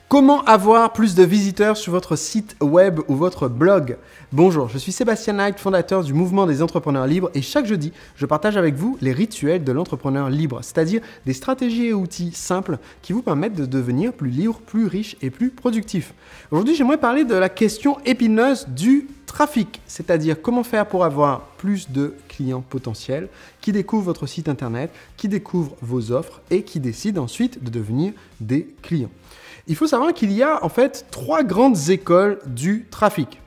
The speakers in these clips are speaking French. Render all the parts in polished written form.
Comment avoir plus de visiteurs sur votre site web ou votre blog? Bonjour, je suis Sébastien Knight, fondateur du mouvement des entrepreneurs libres et chaque jeudi, je partage avec vous les rituels de l'entrepreneur libre, c'est-à-dire des stratégies et outils simples qui vous permettent de devenir plus libre, plus riche et plus productif. Aujourd'hui, j'aimerais parler de la question épineuse du trafic, c'est-à-dire comment faire pour avoir plus de clients potentiels qui découvrent votre site internet, qui découvrent vos offres et qui décident ensuite de devenir des clients. Il faut savoir qu'il y a en fait 3 grandes écoles du trafic.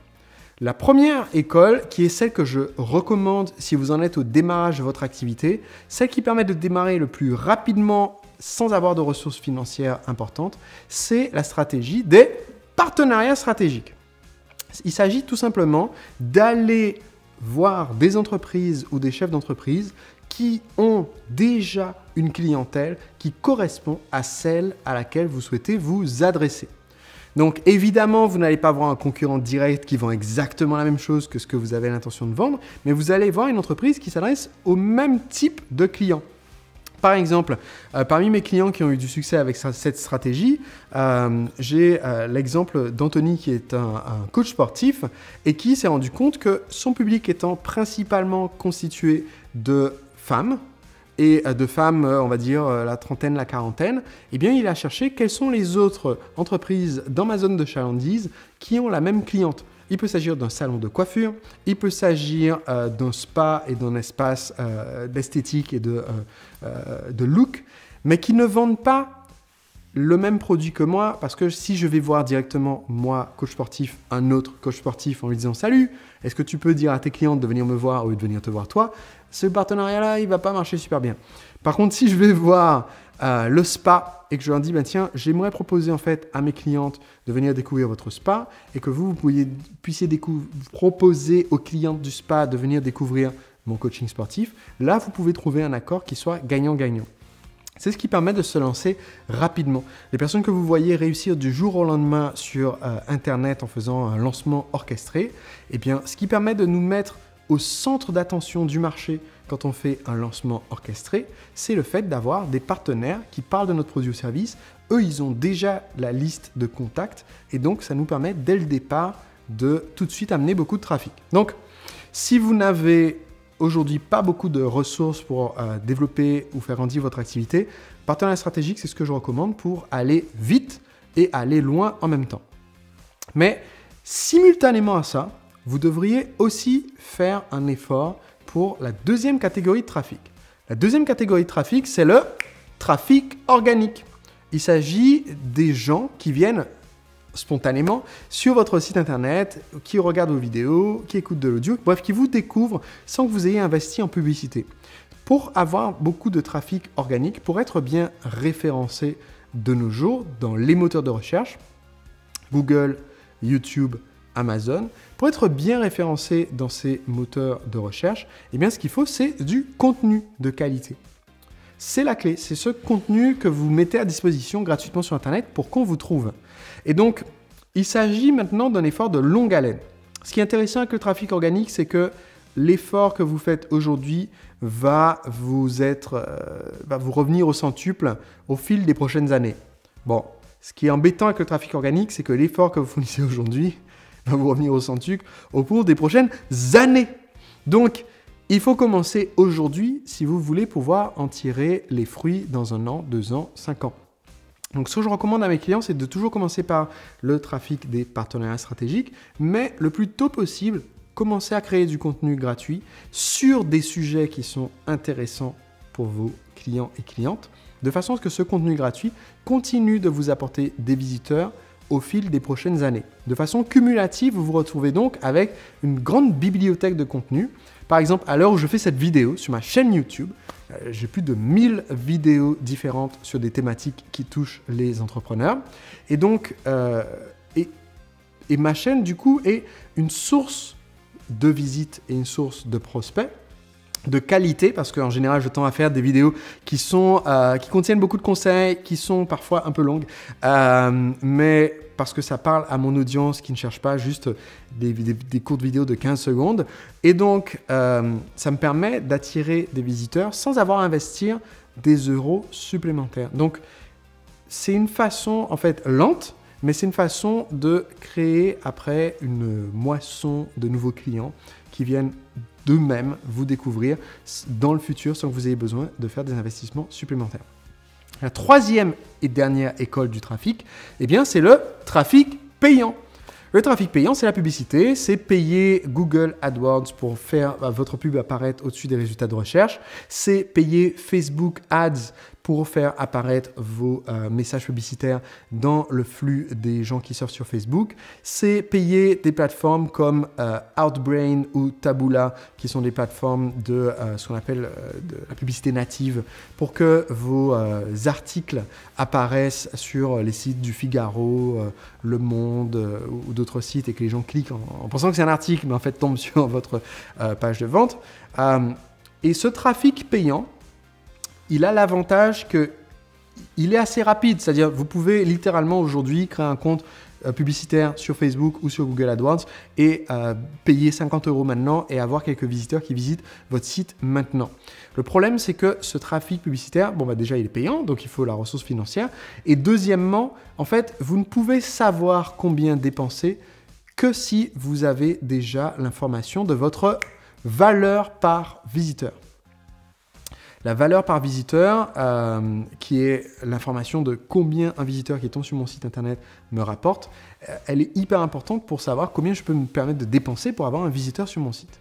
La première école, qui est celle que je recommande si vous en êtes au démarrage de votre activité, celle qui permet de démarrer le plus rapidement sans avoir de ressources financières importantes, c'est la stratégie des partenariats stratégiques. Il s'agit tout simplement d'aller voir des entreprises ou des chefs d'entreprise qui ont déjà une clientèle qui correspond à celle à laquelle vous souhaitez vous adresser. Donc évidemment, vous n'allez pas voir un concurrent direct qui vend exactement la même chose que ce que vous avez l'intention de vendre, mais vous allez voir une entreprise qui s'adresse au même type de client. Par exemple, parmi mes clients qui ont eu du succès avec cette stratégie, j'ai l'exemple d'Anthony qui est un coach sportif et qui s'est rendu compte que son public étant principalement constitué de femmes, et de femmes, on va dire la trentaine, la quarantaine, eh bien il a cherché quelles sont les autres entreprises dans ma zone de chalandise qui ont la même cliente. Il peut s'agir d'un salon de coiffure, il peut s'agir d'un spa et d'un espace d'esthétique et de look, mais qui ne vendent pas le même produit que moi, parce que si je vais voir directement, moi, coach sportif, un autre coach sportif en lui disant « Salut, est-ce que tu peux dire à tes clientes de venir me voir au lieu de venir te voir toi ?» Ce partenariat-là, il ne va pas marcher super bien. Par contre, si je vais voir le spa et que je leur dis « Tiens, j'aimerais proposer en fait à mes clientes de venir découvrir votre spa et que vous puissiez proposer aux clientes du spa de venir découvrir mon coaching sportif », là, vous pouvez trouver un accord qui soit gagnant-gagnant. C'est ce qui permet de se lancer rapidement. Les personnes que vous voyez réussir du jour au lendemain sur Internet en faisant un lancement orchestré, eh bien, ce qui permet de nous mettre au centre d'attention du marché quand on fait un lancement orchestré, c'est le fait d'avoir des partenaires qui parlent de notre produit ou service. Eux, ils ont déjà la liste de contacts et donc ça nous permet dès le départ de tout de suite amener beaucoup de trafic. Donc, si vous n'avez aujourd'hui pas beaucoup de ressources pour développer ou faire grandir votre activité, partenariat stratégique, c'est ce que je recommande pour aller vite et aller loin en même temps. Mais simultanément à ça, vous devriez aussi faire un effort pour la deuxième catégorie de trafic. La deuxième catégorie de trafic, c'est le trafic organique. Il s'agit des gens qui viennent spontanément sur votre site internet, qui regardent vos vidéos, qui écoutent de l'audio, bref, qui vous découvrent sans que vous ayez investi en publicité. Pour avoir beaucoup de trafic organique, pour être bien référencé de nos jours dans les moteurs de recherche, Google, YouTube, Amazon, pour être bien référencé dans ces moteurs de recherche, eh bien, ce qu'il faut, c'est du contenu de qualité. C'est la clé, c'est ce contenu que vous mettez à disposition gratuitement sur Internet pour qu'on vous trouve. Et donc, il s'agit maintenant d'un effort de longue haleine. Ce qui est intéressant avec le trafic organique, c'est que l'effort que vous faites aujourd'hui va vous revenir au centuple au fil des prochaines années. Bon, ce qui est embêtant avec le trafic organique, c'est que l'effort que vous fournissez aujourd'hui va vous revenir au centuple au cours des prochaines années. Donc, il faut commencer aujourd'hui si vous voulez pouvoir en tirer les fruits dans 1 an, 2 ans, 5 ans. Donc, ce que je recommande à mes clients, c'est de toujours commencer par le trafic des partenariats stratégiques, mais le plus tôt possible, commencer à créer du contenu gratuit sur des sujets qui sont intéressants pour vos clients et clientes, de façon à ce que ce contenu gratuit continue de vous apporter des visiteurs au fil des prochaines années. De façon cumulative, vous vous retrouvez donc avec une grande bibliothèque de contenu. Par exemple, à l'heure où je fais cette vidéo sur ma chaîne YouTube, j'ai plus de 1000 vidéos différentes sur des thématiques qui touchent les entrepreneurs. Et donc, ma chaîne, du coup, est une source de visites et une source de prospects de qualité, parce qu'en général, je tends à faire des vidéos qui contiennent beaucoup de conseils, qui sont parfois un peu longues, mais parce que ça parle à mon audience qui ne cherche pas juste des courtes vidéos de 15 secondes. Et donc, ça me permet d'attirer des visiteurs sans avoir à investir des euros supplémentaires. Donc, c'est une façon, en fait, lente, mais c'est une façon de créer après une moisson de nouveaux clients qui viennent d'eux-mêmes vous découvrir dans le futur sans que vous ayez besoin de faire des investissements supplémentaires. La troisième et dernière école du trafic, eh bien, c'est le trafic payant. Le trafic payant, c'est la publicité, c'est payer Google AdWords pour faire votre pub apparaître au-dessus des résultats de recherche, c'est payer Facebook Ads pour faire apparaître vos messages publicitaires dans le flux des gens qui surfent sur Facebook, c'est payer des plateformes comme Outbrain ou Taboola, qui sont des plateformes de ce qu'on appelle de la publicité native, pour que vos articles apparaissent sur les sites du Figaro, Le Monde ou d'autres sites et que les gens cliquent en pensant que c'est un article, mais en fait tombent sur votre page de vente. Et ce trafic payant, il a l'avantage qu'il est assez rapide, c'est-à-dire vous pouvez littéralement aujourd'hui créer un compte publicitaire sur Facebook ou sur Google AdWords et payer 50 € maintenant et avoir quelques visiteurs qui visitent votre site maintenant. Le problème, c'est que ce trafic publicitaire, déjà il est payant, donc il faut la ressource financière. Et deuxièmement, en fait, vous ne pouvez savoir combien dépenser que si vous avez déjà l'information de votre valeur par visiteur. La valeur par visiteur, qui est l'information de combien un visiteur qui tombe sur mon site internet me rapporte, elle est hyper importante pour savoir combien je peux me permettre de dépenser pour avoir un visiteur sur mon site.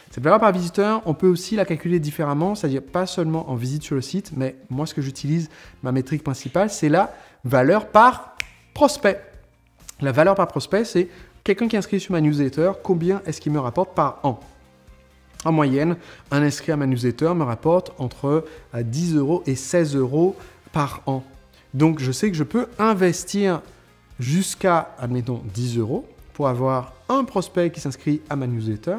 Cette valeur par visiteur, on peut aussi la calculer différemment, c'est-à-dire pas seulement en visite sur le site, mais moi ce que j'utilise, ma métrique principale, c'est la valeur par prospect. La valeur par prospect, c'est quelqu'un qui est inscrit sur ma newsletter, combien est-ce qu'il me rapporte par an ? En moyenne, un inscrit à ma newsletter me rapporte entre 10 € et 16 € par an. Donc, je sais que je peux investir jusqu'à, admettons, 10 € pour avoir un prospect qui s'inscrit à ma newsletter.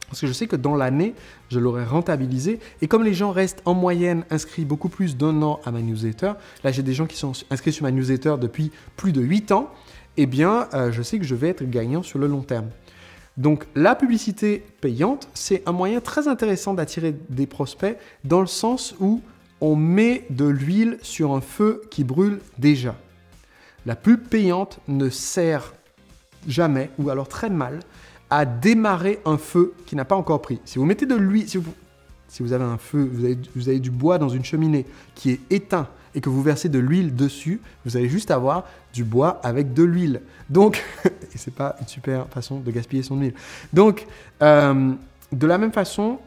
Parce que je sais que dans l'année, je l'aurai rentabilisé. Et comme les gens restent en moyenne inscrits beaucoup plus d'1 an à ma newsletter, là j'ai des gens qui sont inscrits sur ma newsletter depuis plus de 8 ans, eh bien, je sais que je vais être gagnant sur le long terme. Donc, la publicité payante, c'est un moyen très intéressant d'attirer des prospects dans le sens où on met de l'huile sur un feu qui brûle déjà. La pub payante ne sert jamais, ou alors très mal, à démarrer un feu qui n'a pas encore pris. Si vous mettez de l'huile, si vous avez un feu, vous avez du bois dans une cheminée qui est éteint et que vous versez de l'huile dessus, vous allez juste avoir du bois avec de l'huile. Donc, et c'est pas une super façon de gaspiller son huile. Donc, de la même façon,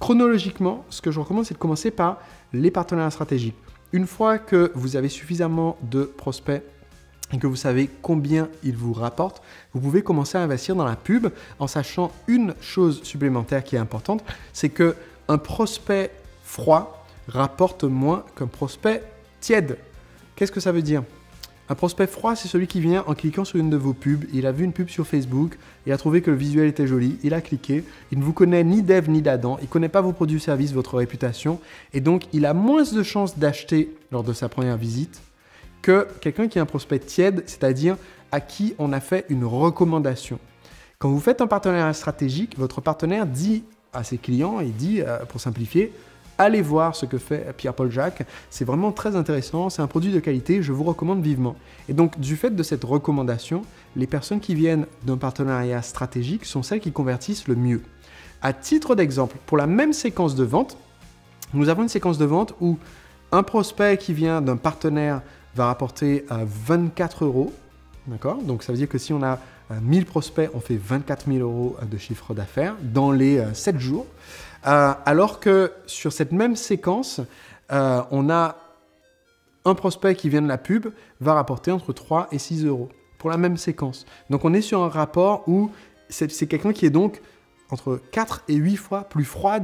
chronologiquement, ce que je recommande, c'est de commencer par les partenariats stratégiques. Une fois que vous avez suffisamment de prospects et que vous savez combien ils vous rapportent, vous pouvez commencer à investir dans la pub en sachant une chose supplémentaire qui est importante, c'est qu'un prospect froid rapporte moins qu'un prospect tiède. Qu'est-ce que ça veut dire ? Un prospect froid, c'est celui qui vient en cliquant sur une de vos pubs. Il a vu une pub sur Facebook, il a trouvé que le visuel était joli, il a cliqué. Il ne vous connaît ni d'Ève ni d'Adam, il ne connaît pas vos produits ou services, votre réputation. Et donc, il a moins de chances d'acheter lors de sa première visite que quelqu'un qui est un prospect tiède, c'est-à-dire à qui on a fait une recommandation. Quand vous faites un partenariat stratégique, votre partenaire dit à ses clients, il dit, pour simplifier, allez voir ce que fait Pierre-Paul Jacques, c'est vraiment très intéressant, c'est un produit de qualité, je vous recommande vivement. Et donc, du fait de cette recommandation, les personnes qui viennent d'un partenariat stratégique sont celles qui convertissent le mieux. À titre d'exemple, pour la même séquence de vente, nous avons une séquence de vente où un prospect qui vient d'un partenaire va rapporter 24 €, d'accord ? Donc, ça veut dire que si on a 1000 prospects, on fait 24 000 € de chiffre d'affaires dans les 7 jours. Alors que sur cette même séquence, on a un prospect qui vient de la pub va rapporter entre 3 et 6 € pour la même séquence. Donc, on est sur un rapport où c'est quelqu'un qui est donc entre 4 et 8 fois plus froid,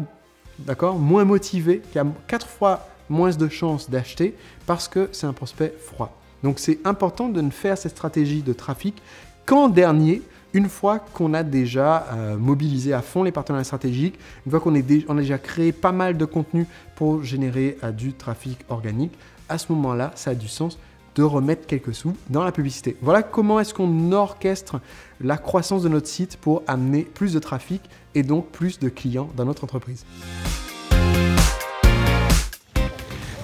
d'accord, moins motivé, qui a 4 fois moins de chances d'acheter parce que c'est un prospect froid. Donc, c'est important de ne faire cette stratégie de trafic qu'en dernier, une fois qu'on a déjà mobilisé à fond les partenariats stratégiques, une fois qu'on a déjà créé pas mal de contenu pour générer du trafic organique, à ce moment-là, ça a du sens de remettre quelques sous dans la publicité. Voilà comment est-ce qu'on orchestre la croissance de notre site pour amener plus de trafic et donc plus de clients dans notre entreprise.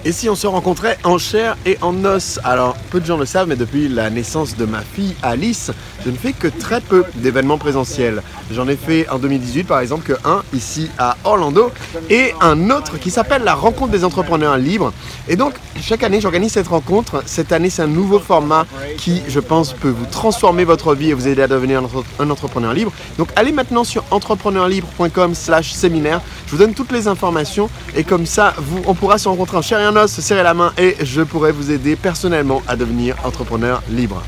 Et si on se rencontrait en chair et en os? Alors, peu de gens le savent, mais depuis la naissance de ma fille Alice, je ne fais que très peu d'événements présentiels. J'en ai fait en 2018 par exemple que un ici à Orlando et un autre qui s'appelle la rencontre des entrepreneurs libres. Et donc, chaque année, j'organise cette rencontre. Cette année, c'est un nouveau format qui, je pense, peut vous transformer votre vie et vous aider à devenir un entrepreneur libre. Donc, allez maintenant sur entrepreneurlibre.com/séminaire. Je vous donne toutes les informations et comme ça, on pourra se rencontrer en chair et en os, se serrer la main et je pourrai vous aider personnellement à devenir entrepreneur libre.